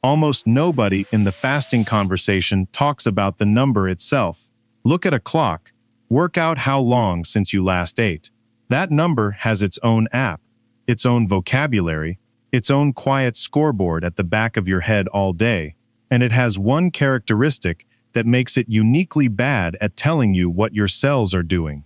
Almost nobody in the fasting conversation talks about the number itself. Look at a clock. Work out how long since you last ate. That number has its own app, its own vocabulary, its own quiet scoreboard at the back of your head all day, and it has one characteristic that makes it uniquely bad at telling you what your cells are doing.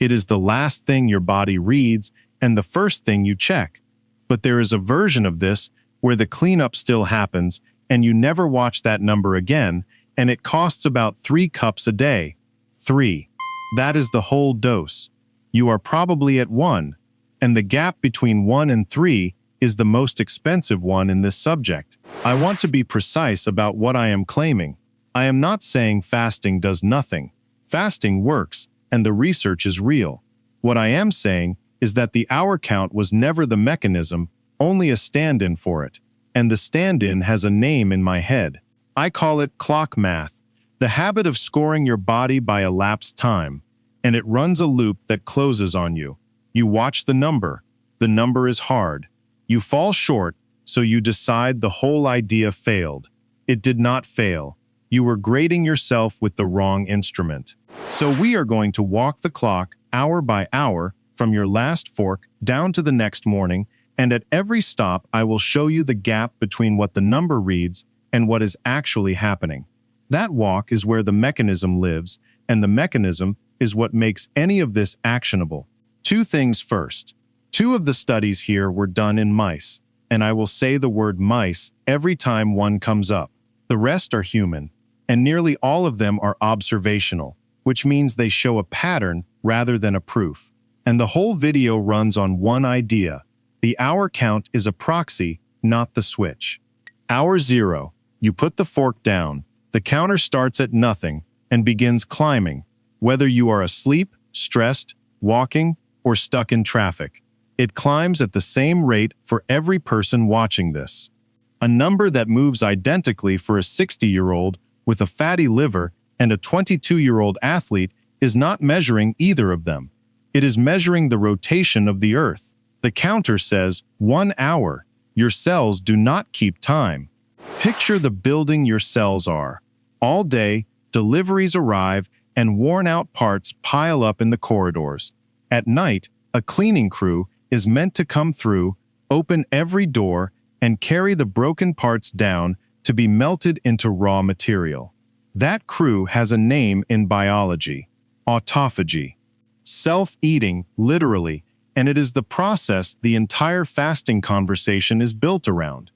It is the last thing your body reads and the first thing you check. But there is a version of this where the cleanup still happens and you never watch that number again, and it costs about 3 cups a day. 3. That is the whole dose. You are probably at 1, and the gap between 1 and 3 is the most expensive one in this subject. I want to be precise about what I am claiming. I am not saying fasting does nothing. Fasting works, and the research is real. What I am saying is that the hour count was never the mechanism, only a stand-in for it. And the stand-in has a name in my head. I call it clock math, the habit of scoring your body by elapsed time. And it runs a loop that closes on you. You watch the number. The number is hard. You fall short, so you decide the whole idea failed. It did not fail. You were grading yourself with the wrong instrument. So we are going to walk the clock, hour by hour, from your last fork down to the next morning, and at every stop I will show you the gap between what the number reads and what is actually happening. That walk is where the mechanism lives, and the mechanism is what makes any of this actionable. 2 things first. 2 of the studies here were done in mice, and I will say the word mice every time one comes up. The rest are human, and nearly all of them are observational, which means they show a pattern rather than a proof. And the whole video runs on one idea. The hour count is a proxy, not the switch. Hour 0. You put the fork down. The counter starts at nothing and begins climbing, whether you are asleep, stressed, walking, or stuck in traffic. It climbs at the same rate for every person watching this. A number that moves identically for a 60-year-old with a fatty liver and a 22-year-old athlete is not measuring either of them. It is measuring the rotation of the Earth. The counter says 1 hour. Your cells do not keep time. Picture the building your cells are. All day, deliveries arrive and worn-out parts pile up in the corridors. At night, a cleaning crew is meant to come through, open every door, and carry the broken parts down to be melted into raw material. That crew has a name in biology: autophagy. Self-eating, literally, and it is the process the entire fasting conversation is built around.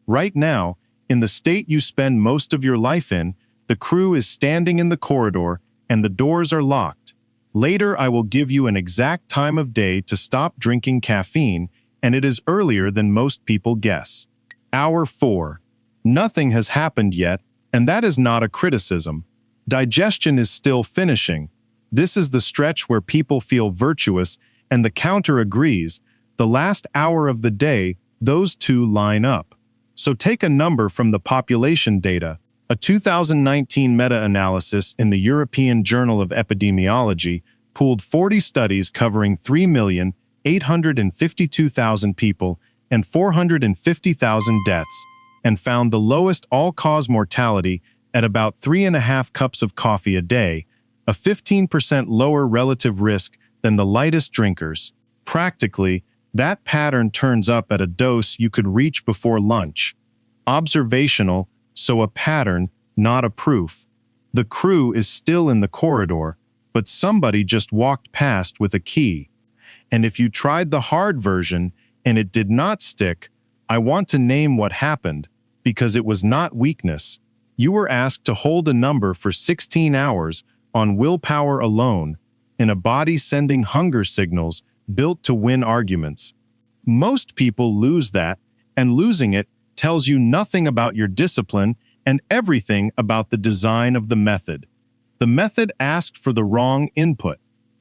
Right now, in the state you spend most of your life in, the crew is standing in the corridor and the doors are locked. Later, I will give you an exact time of day to stop drinking caffeine, and it is earlier than most people guess. Hour 4. Nothing has happened yet, and that is not a criticism. Digestion is still finishing. This is the stretch where people feel virtuous, and the counter agrees. The last hour of the day, those two line up. So take a number from the population data. A 2019 meta-analysis in the European Journal of Epidemiology pooled 40 studies covering 3,852,000 people and 450,000 deaths, and found the lowest all-cause mortality at about 3.5 cups of coffee a day, a 15% lower relative risk than the lightest drinkers. Practically, that pattern turns up at a dose you could reach before lunch. Observational, so a pattern, not a proof. The crew is still in the corridor, but somebody just walked past with a key. And if you tried the hard version and it did not stick, I want to name what happened, because it was not weakness. You were asked to hold a number for 16 hours on willpower alone, in a body sending hunger signals built to win arguments. Most people lose that, and losing it tells you nothing about your discipline and everything about the design of the method. The method asked for the wrong input.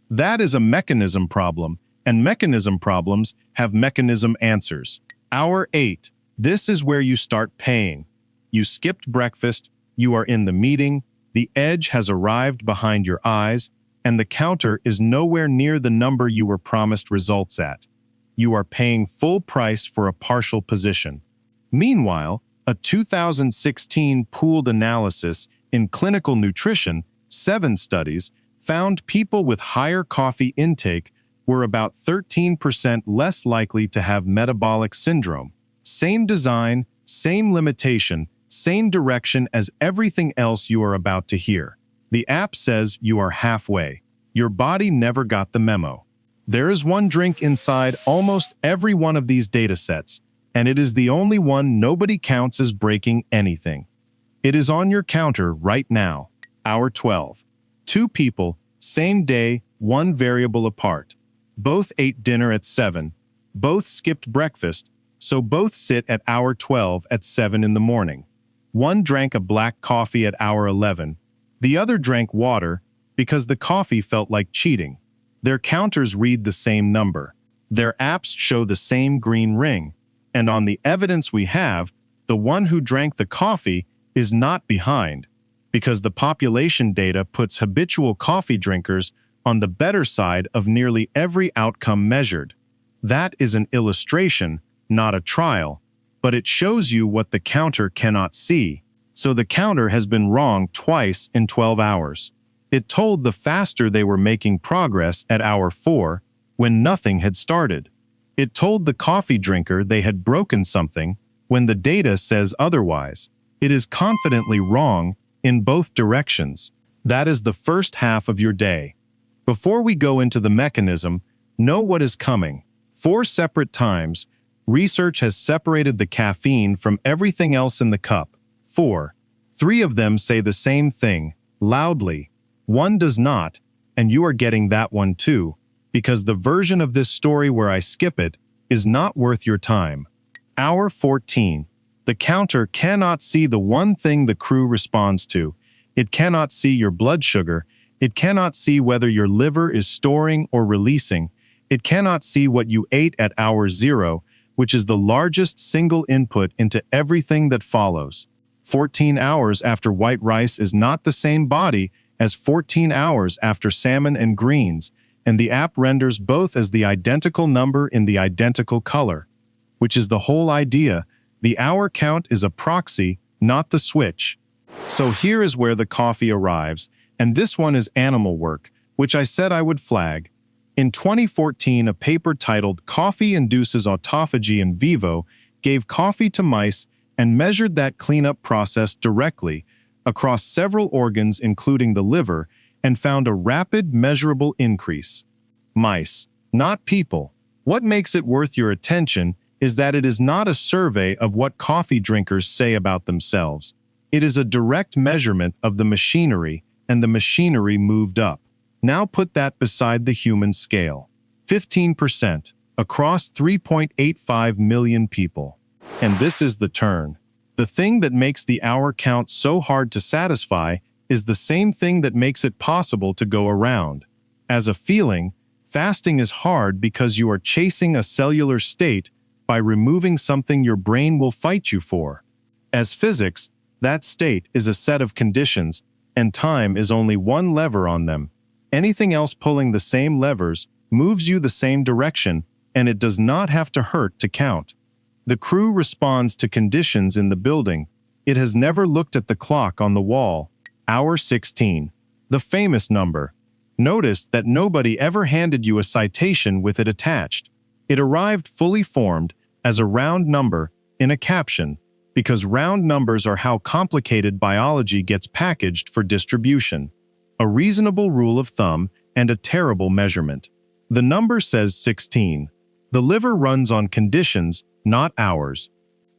That is a mechanism problem, and mechanism problems have mechanism answers. Hour 8. This is where you start paying. You skipped breakfast, you are in the meeting, the edge has arrived behind your eyes, and the counter is nowhere near the number you were promised results at. You are paying full price for a partial position. Meanwhile, A 2016 pooled analysis in clinical nutrition, 7 studies, found people with higher coffee intake were about 13% less likely to have metabolic syndrome. Same design, same limitation, same direction as everything else you are about to hear. The app says you are halfway. Your body never got the memo. There is one drink inside almost every one of these datasets, and it is the only one nobody counts as breaking anything. It is on your counter right now. Hour 12. 2 people, same day, 1 variable apart. Both ate dinner at 7. Both skipped breakfast, so both sit at hour 12 at 7 in the morning. One drank a black coffee at hour 11. The other drank water because the coffee felt like cheating. Their counters read the same number. Their apps show the same green ring. And on the evidence we have, the one who drank the coffee is not behind, because the population data puts habitual coffee drinkers on the better side of nearly every outcome measured. That is an illustration, not a trial, but it shows you what the counter cannot see. So the counter has been wrong twice in 12 hours. It told the faster they were making progress at hour 4, when nothing had started. It told the coffee drinker they had broken something when the data says otherwise. It is confidently wrong in both directions. That is the first half of your day. Before we go into the mechanism, know what is coming. 4 separate times, research has separated the caffeine from everything else in the cup. 4. 3 of them say the same thing, loudly. 1 does not, and you are getting that one too, because the version of this story where I skip it is not worth your time. Hour 14. The counter cannot see the one thing the crew responds to. It cannot see your blood sugar. It cannot see whether your liver is storing or releasing. It cannot see what you ate at hour 0, which is the largest single input into everything that follows. 14 hours after white rice is not the same body as 14 hours after salmon and greens, and the app renders both as the identical number in the identical color, which is the whole idea. The hour count is a proxy, not the switch. So here is where the coffee arrives, and this one is animal work, which I said I would flag. In 2014, a paper titled "Coffee Induces Autophagy in Vivo" gave coffee to mice and measured that cleanup process directly across several organs including the liver, and found a rapid, measurable increase. Mice, not people. What makes it worth your attention is that it is not a survey of what coffee drinkers say about themselves. It is a direct measurement of the machinery, and the machinery moved up. Now put that beside the human scale. 15%, across 3.85 million people. And this is the turn. The thing that makes the hour count so hard to satisfy is the same thing that makes it possible to go around. As a feeling, fasting is hard because you are chasing a cellular state by removing something your brain will fight you for. As physics, that state is a set of conditions, and time is only one lever on them. Anything else pulling the same levers moves you the same direction, and it does not have to hurt to count. The crew responds to conditions in the building. It has never looked at the clock on the wall. Hour 16. The famous number. Notice that nobody ever handed you a citation with it attached. It arrived fully formed as a round number in a caption, because round numbers are how complicated biology gets packaged for distribution. A reasonable rule of thumb and a terrible measurement. The number says 16. The liver runs on conditions, not hours.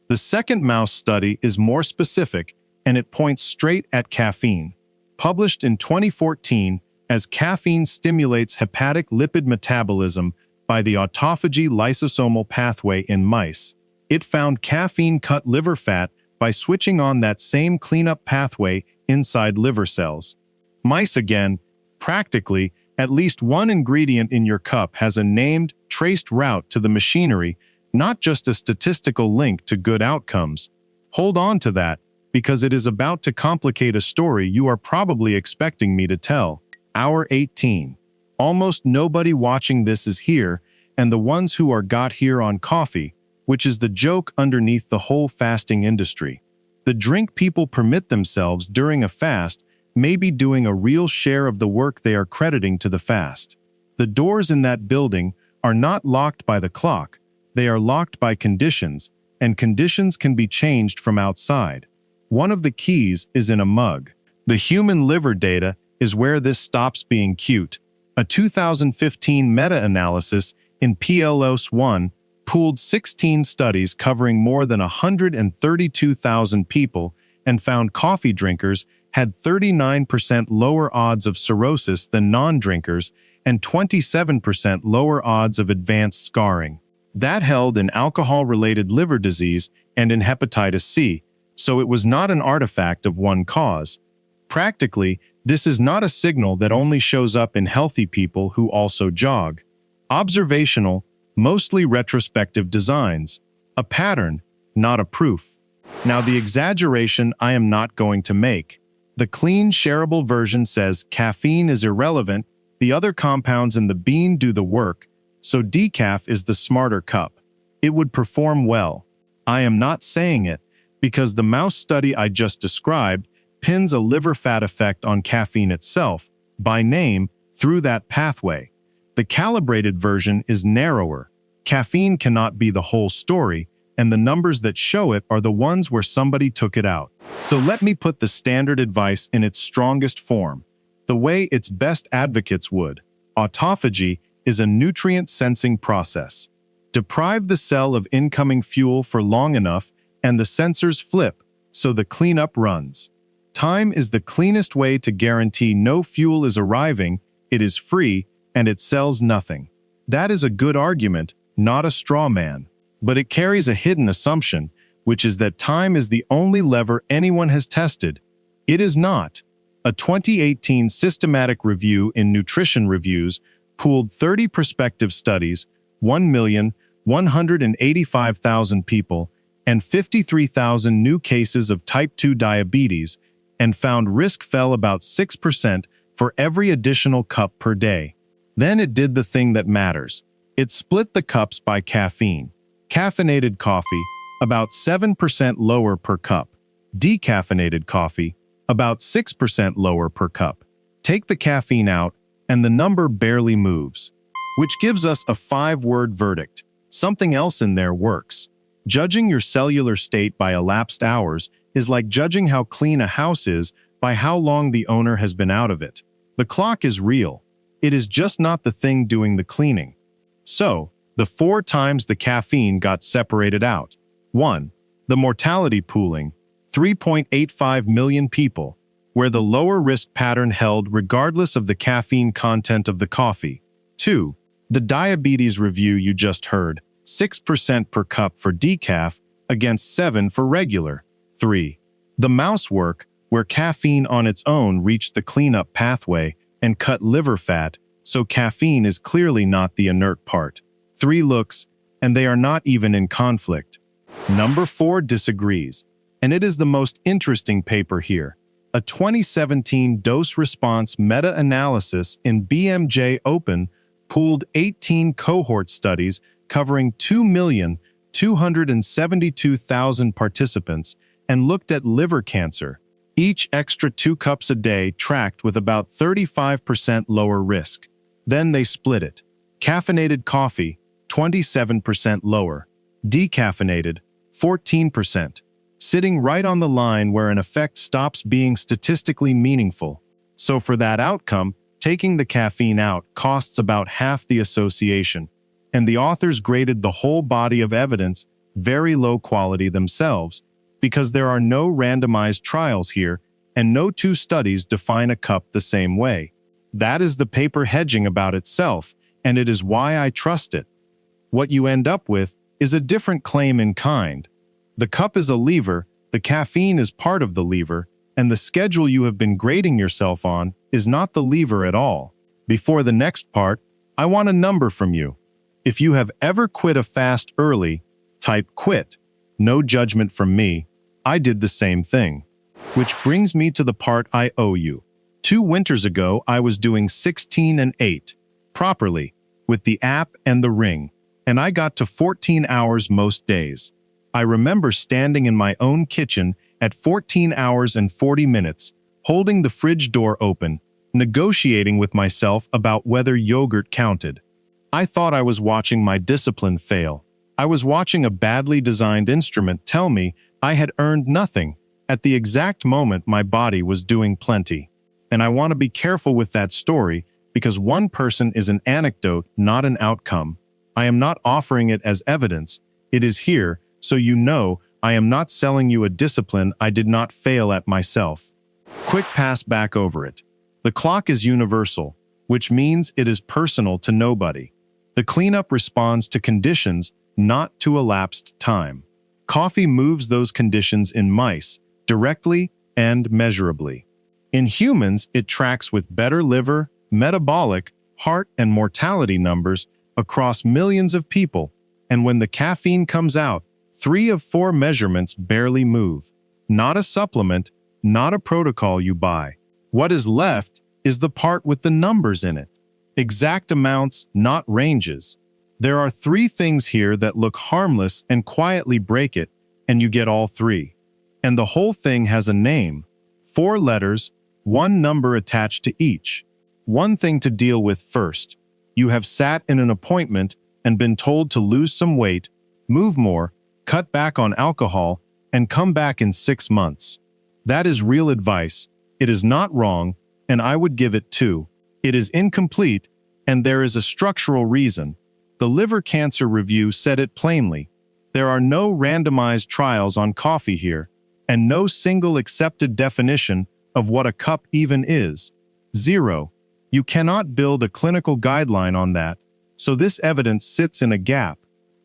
The second mouse study is more specific, and it points straight at caffeine. Published in 2014 as Caffeine Stimulates Hepatic Lipid Metabolism by the Autophagy Lysosomal Pathway in Mice. It found caffeine cut liver fat by switching on that same cleanup pathway inside liver cells. Mice again, practically, at least one ingredient in your cup has a named, traced route to the machinery, not just a statistical link to good outcomes. Hold on to that, because it is about to complicate a story you are probably expecting me to tell. Hour 18. Almost nobody watching this is here, and the ones who are got here on coffee, which is the joke underneath the whole fasting industry. The drink people permit themselves during a fast may be doing a real share of the work they are crediting to the fast. The doors in that building are not locked by the clock, they are locked by conditions, and conditions can be changed from outside. One of the keys is in a mug. The human liver data is where this stops being cute. A 2015 meta-analysis in PLOS 1 pooled 16 studies covering more than 132,000 people and found coffee drinkers had 39% lower odds of cirrhosis than non-drinkers and 27% lower odds of advanced scarring. That held in alcohol-related liver disease and in hepatitis C, so it was not an artifact of one cause. Practically, this is not a signal that only shows up in healthy people who also jog. Observational, mostly retrospective designs. A pattern, not a proof. Now the exaggeration I am not going to make. The clean, shareable version says caffeine is irrelevant, the other compounds in the bean do the work, so decaf is the smarter cup. It would perform well. I am not saying it, because the mouse study I just described pins a liver fat effect on caffeine itself, by name, through that pathway. The calibrated version is narrower. Caffeine cannot be the whole story, and the numbers that show it are the ones where somebody took it out. So let me put the standard advice in its strongest form, the way its best advocates would. Autophagy is a nutrient-sensing process. Deprive the cell of incoming fuel for long enough, and the sensors flip, so the cleanup runs. Time is the cleanest way to guarantee no fuel is arriving, it is free, and it sells nothing. That is a good argument, not a straw man. But it carries a hidden assumption, which is that time is the only lever anyone has tested. It is not. A 2018 systematic review in Nutrition Reviews pooled 30 prospective studies, 1,185,000 people, and 53,000 new cases of type 2 diabetes, and found risk fell about 6% for every additional cup per day. Then it did the thing that matters. It split the cups by caffeine. Caffeinated coffee, about 7% lower per cup. Decaffeinated coffee, about 6% lower per cup. Take the caffeine out, and the number barely moves. Which gives us a 5-word verdict. Something else in there works. Judging your cellular state by elapsed hours is like judging how clean a house is by how long the owner has been out of it. The clock is real. It is just not the thing doing the cleaning. So, the 4 times the caffeine got separated out. 1. The mortality pooling, 3.85 million people, where the lower risk pattern held regardless of the caffeine content of the coffee. 2. The diabetes review you just heard, 6% per cup for decaf against 7 for regular. 3. The mouse work, where caffeine on its own reached the cleanup pathway and cut liver fat, so caffeine is clearly not the inert part. 3 looks, and they are not even in conflict. Number 4 disagrees, and it is the most interesting paper here. A 2017 dose-response meta-analysis in BMJ Open pooled 18 cohort studies covering 2,272,000 participants and looked at liver cancer. Each extra 2 cups a day tracked with about 35% lower risk. Then they split it. Caffeinated coffee, 27% lower. Decaffeinated, 14%. Sitting right on the line where an effect stops being statistically meaningful. So for that outcome, taking the caffeine out costs about half the association. And the authors graded the whole body of evidence very low quality themselves, because there are no randomized trials here, and no 2 studies define a cup the same way. That is the paper hedging about itself, and it is why I trust it. What you end up with is a different claim in kind. The cup is a lever, the caffeine is part of the lever, and the schedule you have been grading yourself on is not the lever at all. Before the next part, I want a number from you. If you have ever quit a fast early, type quit. No judgment from me. I did the same thing. Which brings me to the part I owe you. 2 winters ago, I was doing 16 and 8, properly, with the app and the ring. and I got to 14 hours most days. I remember standing in my own kitchen at 14 hours and 40 minutes, holding the fridge door open, negotiating with myself about whether yogurt counted. I thought I was watching my discipline fail. I was watching a badly designed instrument tell me I had earned nothing at the exact moment my body was doing plenty. And I want to be careful with that story because one person is an anecdote, not an outcome. I am not offering it as evidence. It is here, so you know I am not selling you a discipline I did not fail at myself. Quick pass back over it. The clock is universal, which means it is personal to nobody. The cleanup responds to conditions, not to elapsed time. Coffee moves those conditions in mice, directly and measurably. In humans, it tracks with better liver, metabolic, heart, and mortality numbers across millions of people, and when the caffeine comes out, 3 of 4 measurements barely move. Not a supplement, not a protocol you buy. What is left is the part with the numbers in it. Exact amounts, not ranges. There are 3 things here that look harmless and quietly break it, and you get all 3. And the whole thing has a name. 4 letters, 1 number attached to each. One thing to deal with first. You have sat in an appointment and been told to lose some weight, move more, cut back on alcohol, and come back in 6 months. That is real advice. It is not wrong, and I would give it 2. It is incomplete, and there is a structural reason. The liver cancer review said it plainly. There are no randomized trials on coffee here, and no single accepted definition of what a cup even is. 0. You cannot build a clinical guideline on that, so this evidence sits in a gap.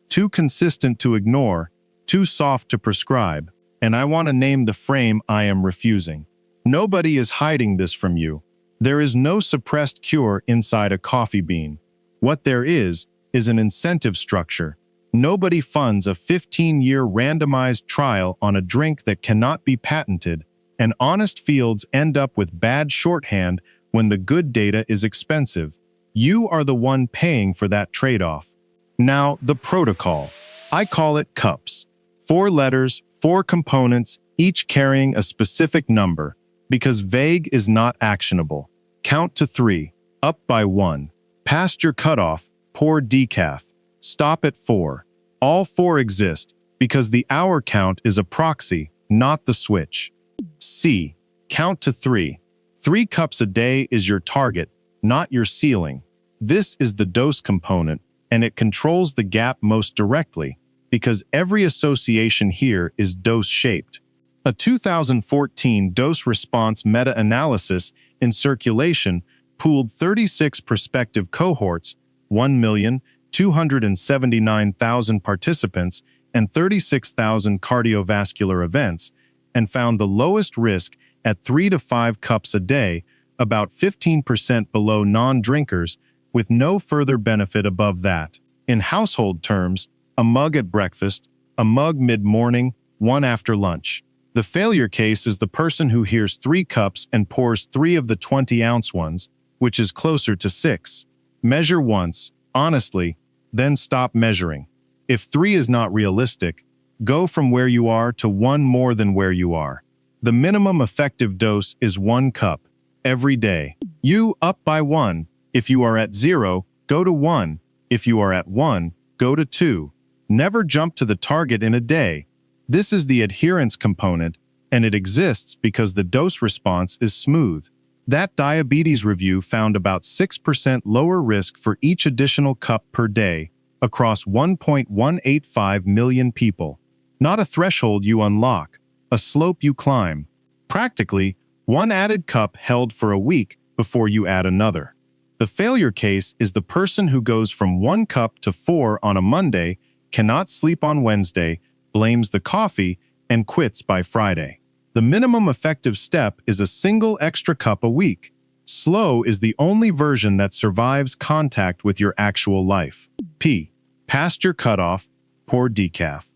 Too consistent to ignore, too soft to prescribe, and I want to name the frame I am refusing. Nobody is hiding this from you. There is no suppressed cure inside a coffee bean. What there is an incentive structure. Nobody funds a 15-year randomized trial on a drink that cannot be patented, and honest fields end up with bad shorthand when the good data is expensive. You are the one paying for that trade-off. Now, the protocol. I call it cups. 4 letters, 4 components, each carrying a specific number, because vague is not actionable. Count to 3, up by 1. Past your cutoff, pour decaf. Stop at 4. All 4 exist, because the hour count is a proxy, not the switch. C. Count to 3. 3 cups a day is your target, not your ceiling. This is the dose component, and it controls the gap most directly, because every association here is dose-shaped. A 2014 dose-response meta-analysis in Circulation pooled 36 prospective cohorts, 1,279,000 participants, and 36,000 cardiovascular events, and found the lowest risk at 3 to 5 cups a day, about 15% below non-drinkers, with no further benefit above that. In household terms, a mug at breakfast, a mug mid-morning, 1 after lunch. The failure case is the person who hears 3 cups and pours 3 of the 20-ounce ones, which is closer to 6. Measure once, honestly, then stop measuring. If 3 is not realistic, go from where you are to 1 more than where you are. The minimum effective dose is 1 cup, every day. You up by 1. If you are at 0, go to 1. If you are at 1, go to 2. Never jump to the target in a day. This is the adherence component, and it exists because the dose response is smooth. That diabetes review found about 6% lower risk for each additional cup per day across 1.185 million people. Not a threshold you unlock, a slope you climb. Practically, 1 added cup held for a week before you add another. The failure case is the person who goes from 1 cup to 4 on a Monday, cannot sleep on Wednesday, blames the coffee, and quits by Friday. The minimum effective step is a single extra cup a week. Slow is the only version that survives contact with your actual life. P. Past your cutoff, pour decaf.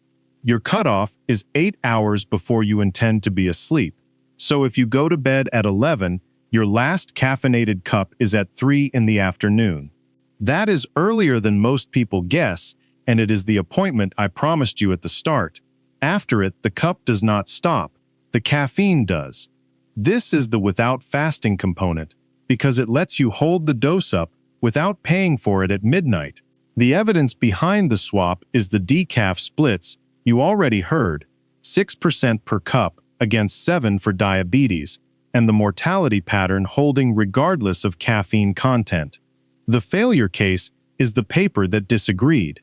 Your cutoff is 8 hours before you intend to be asleep. So if you go to bed at 11, your last caffeinated cup is at 3 in the afternoon. That is earlier than most people guess, and it is the appointment I promised you at the start. After it, the cup does not stop. The caffeine does. This is the without fasting component, because it lets you hold the dose up without paying for it at midnight. The evidence behind the swap is the decaf splits you already heard, 6% per cup against 7 for diabetes, and the mortality pattern holding regardless of caffeine content. The failure case is the paper that disagreed.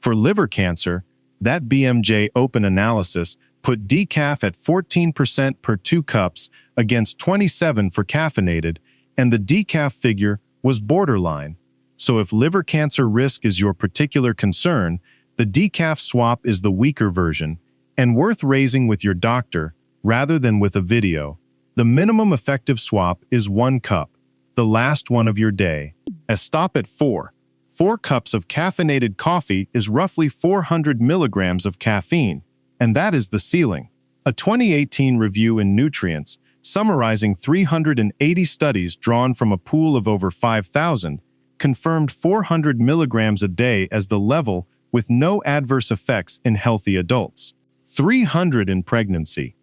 For liver cancer, that BMJ open analysis put decaf at 14% per 2 cups against 27 for caffeinated, and the decaf figure was borderline. So if liver cancer risk is your particular concern, the decaf swap is the weaker version and worth raising with your doctor rather than with a video. The minimum effective swap is 1 cup, the last one of your day. A stop at 4. 4 cups of caffeinated coffee is roughly 400 milligrams of caffeine, and that is the ceiling. A 2018 review in Nutrients, summarizing 380 studies drawn from a pool of over 5,000, confirmed 400 milligrams a day as the level with no adverse effects in healthy adults. 300 in pregnancy.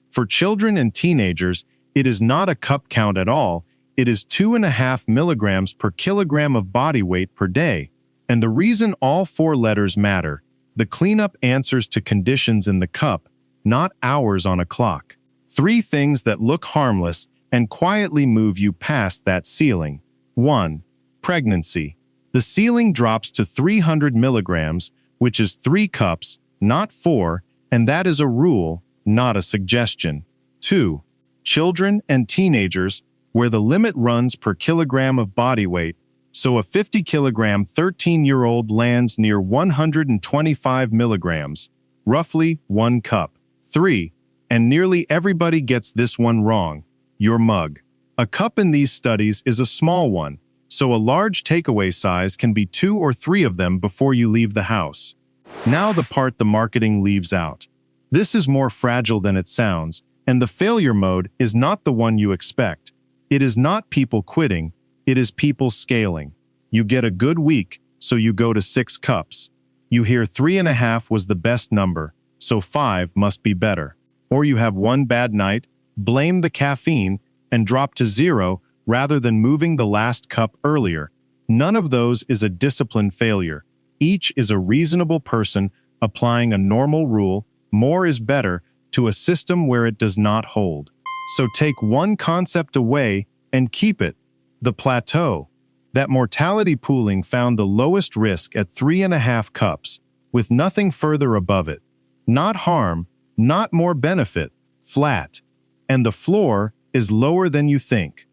For children and teenagers, it is not a cup count at all. It is 2.5 milligrams per kilogram of body weight per day. And the reason all 4 letters matter, the cleanup answers to conditions in the cup, not hours on a clock. 3 things that look harmless and quietly move you past that ceiling. 1. Pregnancy. The ceiling drops to 300 milligrams, which is 3 cups, not 4, and that is a rule, not a suggestion. 2. Children and teenagers, where the limit runs per kilogram of body weight, so a 50-kilogram 13-year-old lands near 125 milligrams, roughly 1 cup. 3. And nearly everybody gets this one wrong, your mug. A cup in these studies is a small one, so a large takeaway size can be 2 or 3 of them before you leave the house. Now the part the marketing leaves out. This is more fragile than it sounds, and the failure mode is not the one you expect. It is not people quitting, it is people scaling. You get a good week, so you go to 6 cups. You hear 3.5 was the best number, so 5 must be better. Or you have one bad night, blame the caffeine, and drop to 0 rather than moving the last cup earlier. None of those is a discipline failure. Each is a reasonable person applying a normal rule, more is better, to a system where it does not hold. So take one concept away and keep it. The plateau. That mortality pooling found the lowest risk at 3.5 cups, with nothing further above it. Not harm, not more benefit, flat. And the floor is lower than you think.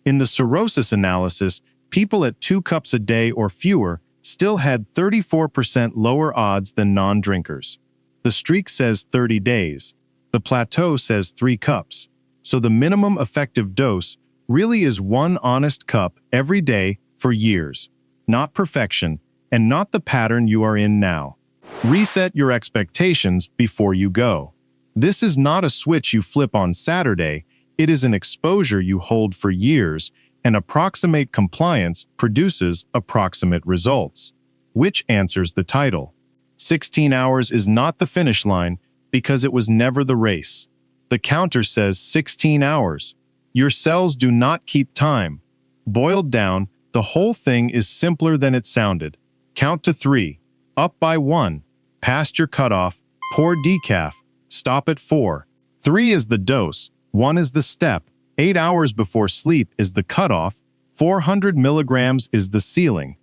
In the cirrhosis analysis, people at 2 cups a day or fewer still had 34% lower odds than non-drinkers. The streak says 30 days. The plateau says 3 cups. So the minimum effective dose really is 1 honest cup every day for years. Not perfection, and not the pattern you are in now. Reset your expectations before you go. This is not a switch you flip on Saturday. It is an exposure you hold for years, and approximate compliance produces approximate results. Which answers the title. 16 hours is not the finish line because it was never the race. The counter says 16 hours. Your cells do not keep time. Boiled down, the whole thing is simpler than it sounded. Count to 3. Up by 1. Past your cutoff. Pour decaf. Stop at 4. 3 is the dose. 1 is the step. 8 hours before sleep is the cutoff. 400 milligrams is the ceiling.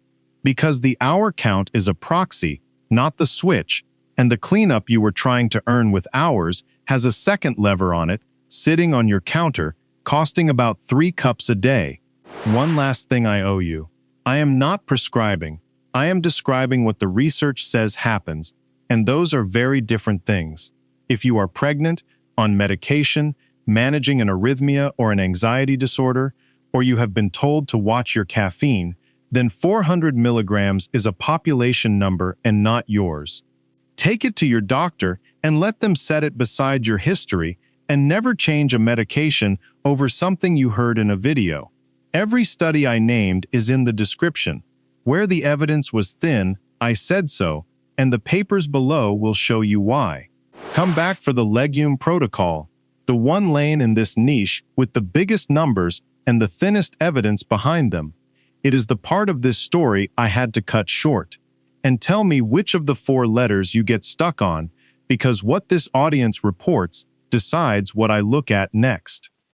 Because the hour count is a proxy, not the switch, and the cleanup you were trying to earn with hours has a second lever on it, sitting on your counter, costing about 3 cups a day. One last thing I owe you. I am not prescribing. I am describing what the research says happens, and those are very different things. If you are pregnant, on medication, managing an arrhythmia or an anxiety disorder, or you have been told to watch your caffeine, then 400 milligrams is a population number and not yours. Take it to your doctor and let them set it beside your history, and never change a medication over something you heard in a video. Every study I named is in the description. Where the evidence was thin, I said so, and the papers below will show you why. Come back for the legume protocol, the one lane in this niche with the biggest numbers and the thinnest evidence behind them. It is the part of this story I had to cut short. And tell me which of the 4 letters you get stuck on, because what this audience reports decides what I look at next.